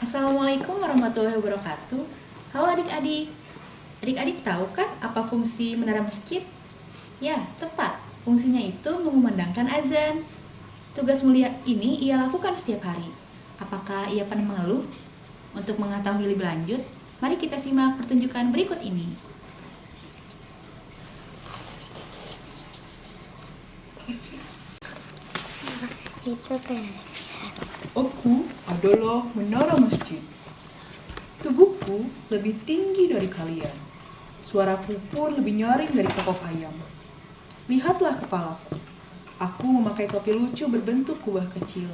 Assalamualaikum warahmatullahi wabarakatuh. Halo adik-adik. Adik-adik tahu kan apa fungsi menara masjid? Ya, tepat. Fungsinya itu mengumandangkan azan. Tugas mulia ini ia lakukan setiap hari. Apakah ia pernah mengeluh? Untuk mengetahui lebih lanjut, mari kita simak pertunjukan berikut ini. Aku adalah menara masjid. Tubuhku lebih tinggi dari kalian. Suaraku pun lebih nyaring dari kokok ayam. Lihatlah kepalaku. Aku memakai topi lucu berbentuk kubah kecil.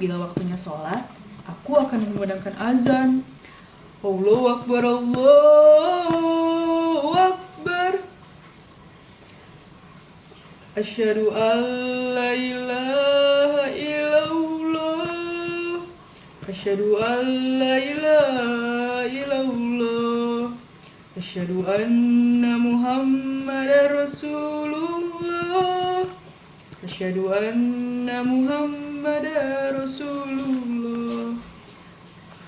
Bila waktunya sholat, aku akan mengumandangkan azan. Allahu Akbar, Allahu Akbar. Asyhadu an la ilaha illallah. Asyhadu an la ilaha illallah. Asyhadu anna Muhammadar Rasulullah. Asyhadu anna Muhammadar Rasulullah.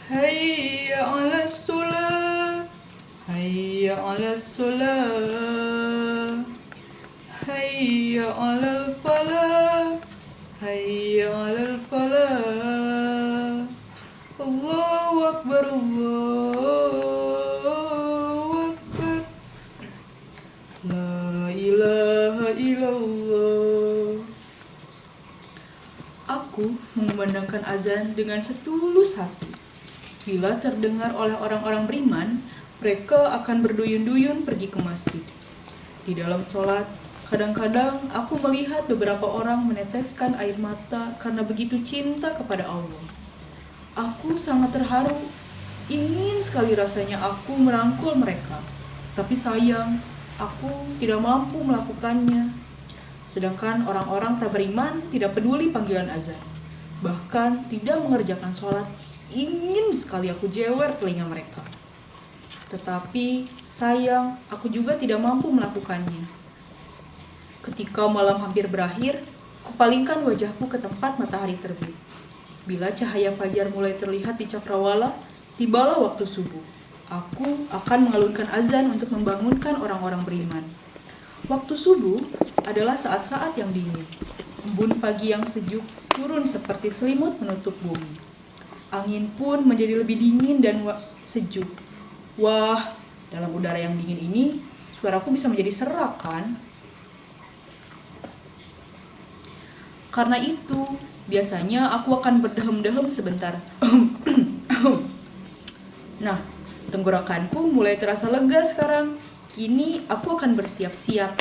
Hayya 'alas shalah. Hayya 'alas shalah. Hayya 'alal falah. Hayya 'alal falah. Allahu Akbar, Allahu Akbar. La ilaha illallah. Aku mengumandangkan azan dengan setulus hati. Bila terdengar oleh orang-orang beriman, mereka akan berduyun-duyun pergi ke masjid. Di dalam sholat, kadang-kadang aku melihat beberapa orang meneteskan air mata karena begitu cinta kepada Allah. Aku sangat terharu, ingin sekali rasanya aku merangkul mereka. Tapi sayang, aku tidak mampu melakukannya. Sedangkan orang-orang tak beriman tidak peduli panggilan azan. Bahkan tidak mengerjakan sholat, ingin sekali aku jewer telinga mereka. Tetapi sayang, aku juga tidak mampu melakukannya. Ketika malam hampir berakhir, kupalingkan wajahku ke tempat matahari terbit. Bila cahaya fajar mulai terlihat di cakrawala, tibalah waktu subuh. Aku akan mengalunkan azan untuk membangunkan orang-orang beriman. Waktu subuh adalah saat-saat yang dingin. Embun pagi yang sejuk turun seperti selimut menutup bumi. Angin pun menjadi lebih dingin dan sejuk. Wah, dalam udara yang dingin ini, suaraku bisa menjadi serak kan? Karena itu, biasanya aku akan berdehem-dehem sebentar. Nah, tenggorokanku mulai terasa lega sekarang. Kini aku akan bersiap-siap.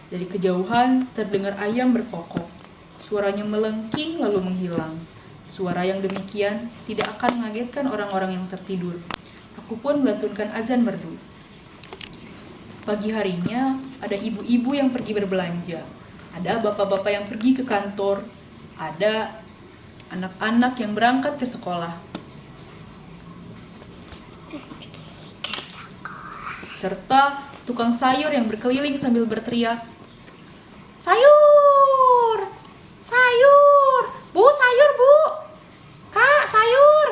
Dari kejauhan terdengar ayam berkokok. Suaranya melengking lalu menghilang. Suara yang demikian tidak akan mengagetkan orang-orang yang tertidur. Aku pun melantunkan azan merdu. Pagi harinya ada ibu-ibu yang pergi berbelanja. Ada bapak-bapak yang pergi ke kantor, ada anak-anak yang berangkat ke sekolah, serta tukang sayur yang berkeliling sambil berteriak, "Sayur! Sayur! Bu, sayur, Bu! Kak, sayur!"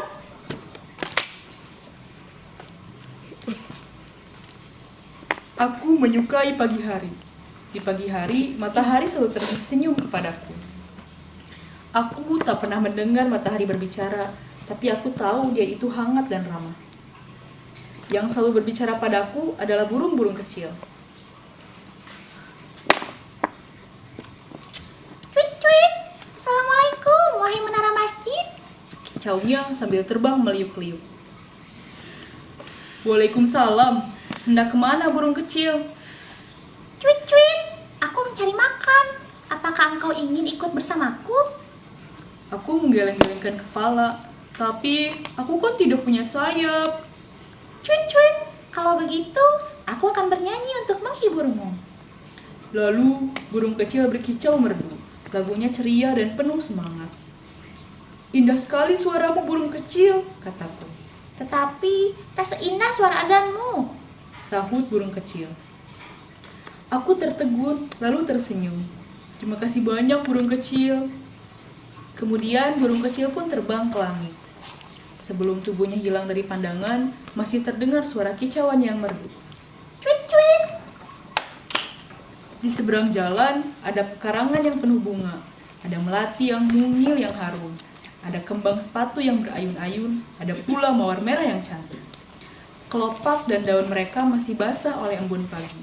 Aku menyukai pagi hari. Di pagi hari, matahari selalu tersenyum kepadaku. Aku tak pernah mendengar matahari berbicara, tapi aku tahu dia itu hangat dan ramah. Yang selalu berbicara padaku adalah burung-burung kecil. Cuit-cuit, Assalamualaikum, wahai menara masjid. Kicaunya sambil terbang meliuk-liuk. Waalaikumsalam, hendak kemana burung kecil? Cuit-cuit, aku mencari makan. Apakah engkau ingin ikut bersamaku? Aku menggeleng-gelengkan kepala, tapi aku kan tidak punya sayap. Cuit-cuit, kalau begitu, aku akan bernyanyi untuk menghiburmu. Lalu burung kecil berkicau merdu. Lagunya ceria dan penuh semangat. Indah sekali suaramu burung kecil, kataku. Tetapi tak seindah suara azanmu. Sahut burung kecil. Aku tertegun lalu tersenyum. Terima kasih banyak burung kecil. Kemudian burung kecil pun terbang ke langit. Sebelum tubuhnya hilang dari pandangan, masih terdengar suara kicauan yang merdu. Cuit cuit. Di seberang jalan ada pekarangan yang penuh bunga. Ada melati yang mungil yang harum. Ada kembang sepatu yang berayun-ayun. Ada pula mawar merah yang cantik. Kelopak dan daun mereka masih basah oleh embun pagi.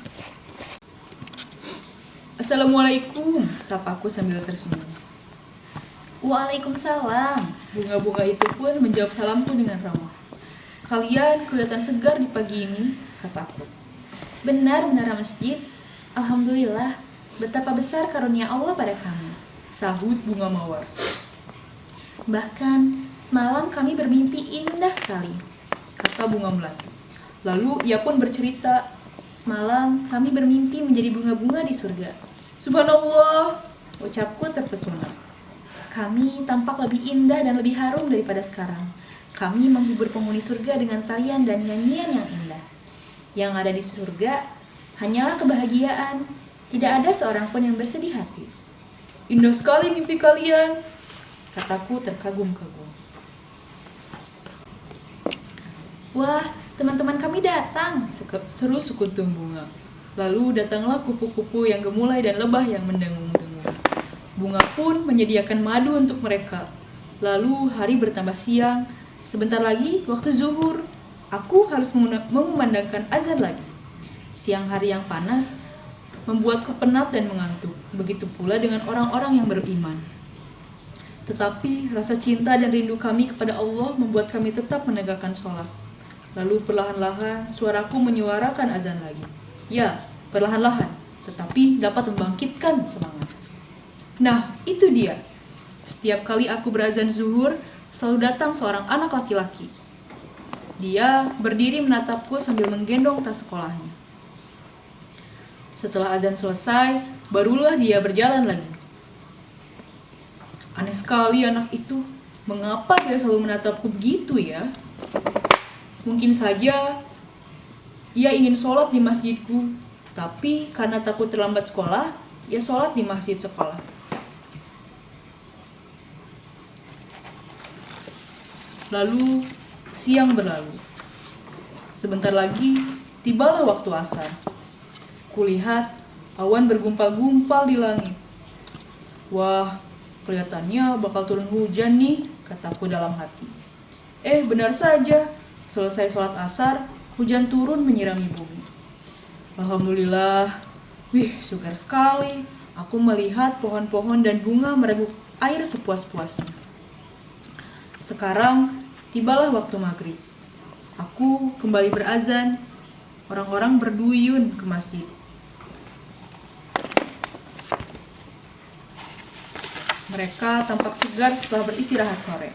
Assalamualaikum, sapaku sambil tersenyum. Waalaikumsalam. Bunga-bunga itu pun menjawab salamku dengan ramah. Kalian kelihatan segar di pagi ini, kataku. Benar menara masjid. Alhamdulillah, betapa besar karunia Allah pada kami. Sahut bunga mawar. Bahkan, semalam kami bermimpi indah sekali, Kata bunga melati. Lalu ia pun bercerita. semalam kami bermimpi menjadi bunga-bunga di surga. Subhanallah, ucapku terpesona. Kami tampak lebih indah dan lebih harum daripada sekarang. Kami menghibur penghuni surga dengan tarian dan nyanyian yang indah. Yang ada di surga hanyalah kebahagiaan. Tidak ada seorang pun yang bersedih hati. Indah sekali mimpi kalian, kataku terkagum-kagum. Wah, teman-teman kami datang. Seru sekutu bunga. Lalu datanglah kupu-kupu yang gemulai dan lebah yang mendengung-dengung. Bunga pun menyediakan madu untuk mereka. Lalu hari bertambah siang. Sebentar lagi waktu zuhur. Aku harus mengumandangkan azan lagi. Siang hari yang panas membuatku penat dan mengantuk. Begitu pula dengan orang-orang yang beriman. Tetapi rasa cinta dan rindu kami kepada Allah membuat kami tetap menegakkan sholat. Lalu perlahan-lahan suaraku menyuarakan azan lagi. Ya, perlahan-lahan, tetapi dapat membangkitkan semangat. Nah, itu dia. Setiap kali aku berazan zuhur, selalu datang seorang anak laki-laki. Dia berdiri menatapku sambil menggendong tas sekolahnya. Setelah azan selesai, barulah dia berjalan lagi. Aneh sekali anak itu. Mengapa dia selalu menatapku begitu ya? Mungkin saja ia ingin sholat di masjidku, tapi karena takut terlambat sekolah, ia sholat di masjid sekolah. Lalu siang berlalu. Sebentar lagi tibalah waktu asar. Kulihat awan bergumpal-gumpal di langit. Wah, kelihatannya bakal turun hujan nih, kataku dalam hati. Benar saja. Selesai sholat asar, hujan turun menyirami bumi. Alhamdulillah. Wih, segar sekali. Aku melihat pohon-pohon dan bunga merebut air sepuas-puasnya. Sekarang tibalah waktu maghrib. Aku kembali berazan. Orang-orang berduyun ke masjid. Mereka tampak segar setelah beristirahat sore.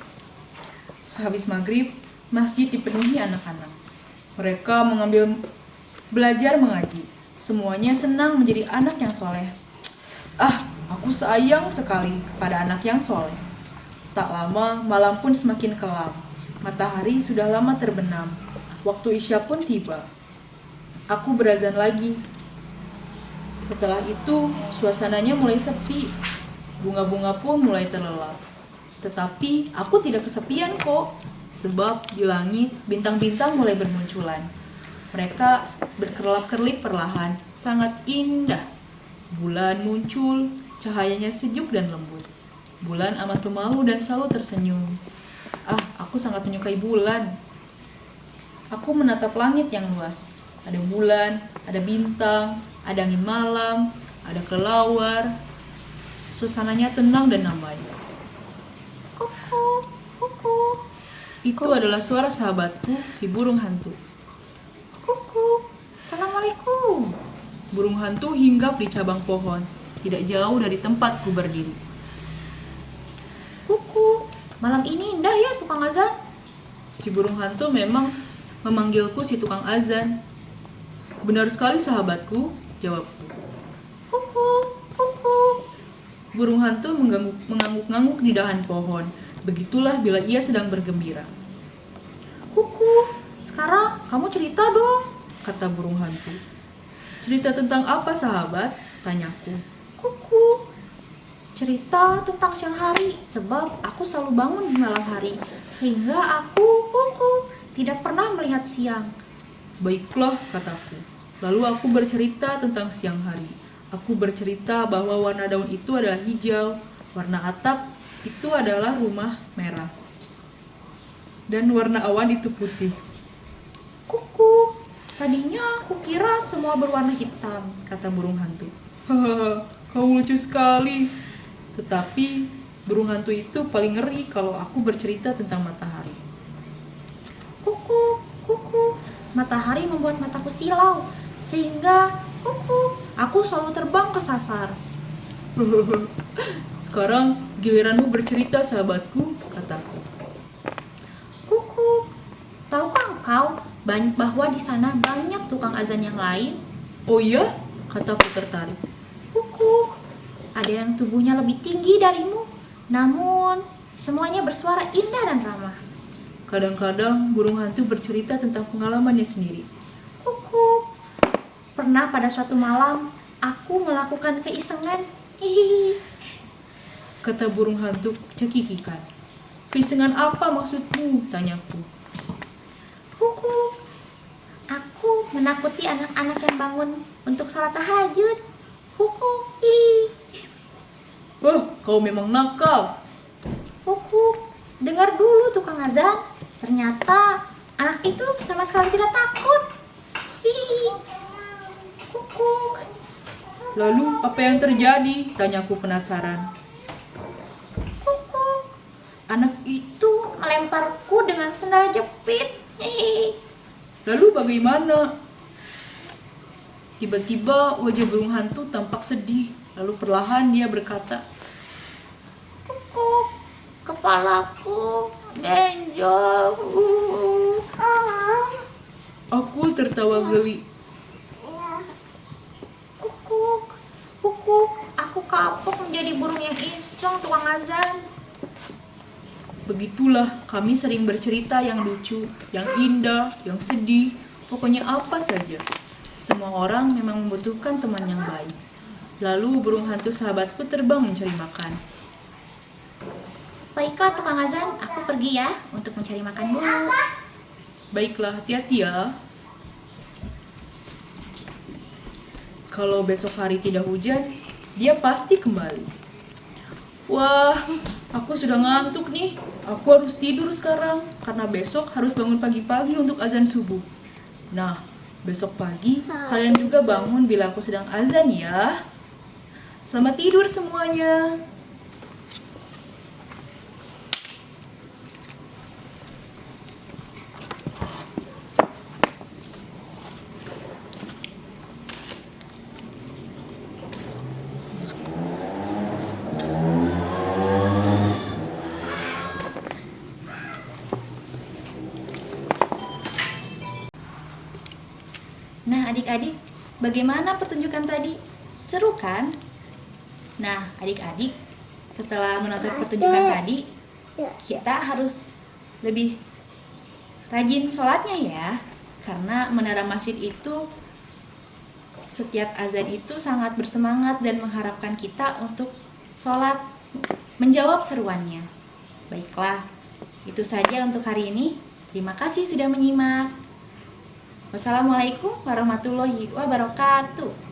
Sehabis maghrib, masjid dipenuhi anak-anak. Mereka belajar mengaji. Semuanya senang menjadi anak yang soleh. Aku sayang sekali kepada anak yang soleh. Tak lama, malam pun semakin kelam. Matahari sudah lama terbenam. Waktu isya pun tiba. Aku berazan lagi. Setelah itu, suasananya mulai sepi. Bunga-bunga pun mulai terlelap. Tetapi aku tidak kesepian kok. Sebab di langit bintang-bintang mulai bermunculan. Mereka berkerlap-kerlip perlahan, sangat indah. Bulan muncul, cahayanya sejuk dan lembut. Bulan amat pemalu dan selalu tersenyum. Aku sangat menyukai bulan. Aku menatap langit yang luas. Ada bulan, ada bintang, ada angin malam, ada kelelawar. Suasananya tenang dan damai. Kuku, kuku, Itu adalah suara sahabatku, si burung hantu. kuku. Assalamualaikum. Burung hantu hinggap di cabang pohon, tidak jauh dari tempatku berdiri. Kuku. Malam ini indah ya tukang azan. Si burung hantu memang memanggilku si tukang azan. Benar sekali sahabatku, jawabku. Kuku. burung hantu mengangguk-ngangguk di dahan pohon. Begitulah bila ia sedang bergembira. Kuku, sekarang kamu cerita dong. Kata burung hantu. Cerita tentang apa sahabat? Tanyaku. Kuku, cerita tentang siang hari, sebab aku selalu bangun di malam hari, sehingga aku, kuku, tidak pernah melihat siang. Baiklah, kataku. Lalu aku bercerita tentang siang hari. Aku bercerita bahwa warna daun itu adalah hijau, warna atap itu adalah rumah merah, dan warna awan itu putih. Kuku, tadinya aku kira semua berwarna hitam. Kata burung hantu. Hahaha, kau lucu sekali. Tetapi burung hantu itu paling ngeri kalau aku bercerita tentang matahari. Kuku, kuku, matahari membuat mataku silau, sehingga kuku, aku selalu terbang kesasar. Sekarang giliranmu bercerita sahabatku, kataku. Kuku, tahukah engkau bahwa di sana banyak tukang azan yang lain? Oh iya? Kataku tertarik. Kuku, ada yang tubuhnya lebih tinggi darimu, namun semuanya bersuara indah dan ramah. Kadang-kadang burung hantu bercerita tentang pengalamannya sendiri. Kuku, pernah pada suatu malam aku melakukan keisengan. Hihihi. Kata burung hantu cekikikan. Keisengan apa maksudmu? Tanyaku. Kuku, aku menakuti anak-anak yang bangun untuk salat tahajud. Kuku, hihi. Wah, kau memang nakal. Kuku, dengar dulu tukang azan. Ternyata anak itu sama sekali tidak takut. Hihi. Kuku. Lalu apa yang terjadi? Tanyaku penasaran. Kuku, anak itu melemparku dengan sendal jepit. Hihi. Lalu bagaimana? Tiba-tiba wajah burung hantu tampak sedih. Lalu perlahan dia berkata, Kuku, kepalaku benjol. aku tertawa geli. Kukuk, kukuk, aku kapok menjadi burung yang iseng tukang azan. Begitulah kami sering bercerita yang lucu, yang indah, yang sedih, pokoknya apa saja. Semua orang memang membutuhkan teman yang baik. Lalu burung hantu sahabatku terbang mencari makan. Baiklah tukang azan, aku pergi ya untuk mencari makan dulu. Baiklah, hati-hati ya. Kalau besok hari tidak hujan, dia pasti kembali. Wah, aku sudah ngantuk nih. Aku harus tidur sekarang karena besok harus bangun pagi-pagi untuk azan subuh. Nah, besok pagi kalian juga bangun bila aku sedang azan ya. Selamat tidur semuanya. Nah, adik-adik, bagaimana pertunjukan tadi? Seru kan? Nah, adik-adik, setelah menonton pertunjukan tadi, kita harus lebih rajin sholatnya ya. Karena menara masjid itu, setiap azan itu sangat bersemangat dan mengharapkan kita untuk sholat, menjawab seruannya. Baiklah, itu saja untuk hari ini. Terima kasih sudah menyimak. Wassalamualaikum warahmatullahi wabarakatuh.